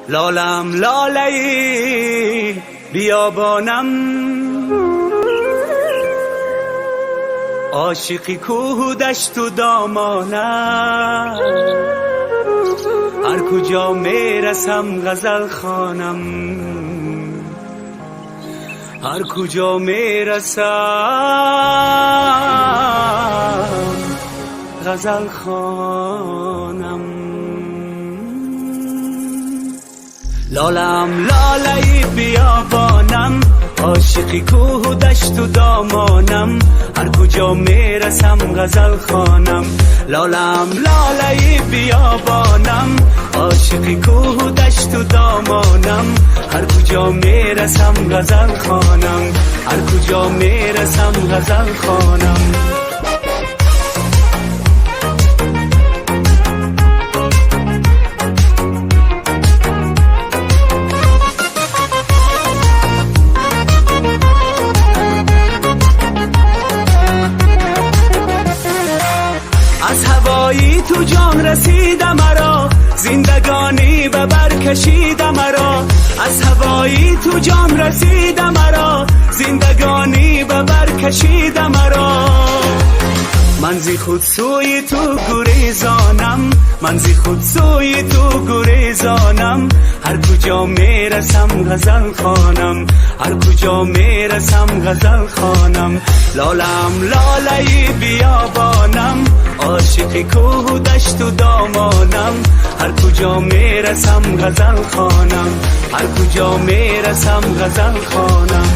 لالم لاله بیابانم، عاشقی کوه دشت و دامانم، هر کجا میرسم غزل خوانم، هر کجا میرسم غزل خوانم. لالم لاله بیابانم، عاشقی کوه و دشت و دامانم، هر کجا میرسم غزل خوانم. لالم لاله بیابانم، عاشقی کوه و دشت و دامانم، هر کجا میرسم غزل خوانم، هر کجا میرسم غزل خوانم. از هوایی تو جان رسیدم مرا، زندگانی به بر کشیدم مرا. از هوایی تو جان رسیدم مرا، زندگانی به بر کشیدم مرا. من زی خود سوی تو گریزانم، من زی خود سوی تو گریزانم، هر کجا میرسم غزل خوانم، هر کجا میرسم غزل خوانم. لالم لاله بیابانم، عاشق کوه و دشت و دامانم، هر کجا میرسم غزل خوانم، هر کجا میرسم غزل خوانم.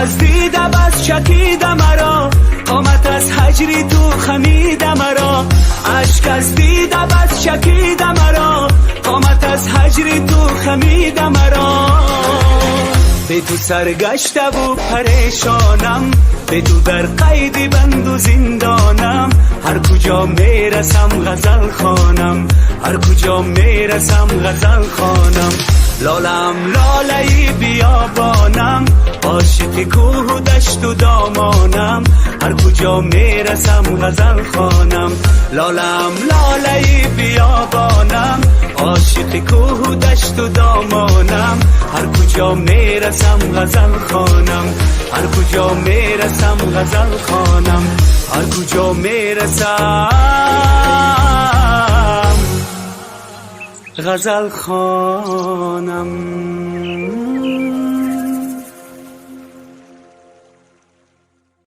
از دیده بس چکیده مرا، قامت از هجری تو خمیده مرا. عشق از دیده بس چکیده مرا، قامت از هجری تو خمیده مرا. به تو سرگشته و پریشانم، به تو در قید بند و زندانم، هر کجا میرسم غزل خوانم، هر کجا میرسم غزل خوانم. لالم لاله بیابانم، عاشق کوه و دشت و دامانم، هر کجا میرسم غزل خوانم. لالم لاله بیابانم، عاشق کوه و دشت و دامانم، هر کجا میرسم غزل خوانم، هر کجا میرسم غزل خوانم، هر کجا میرسم غزل خوانم.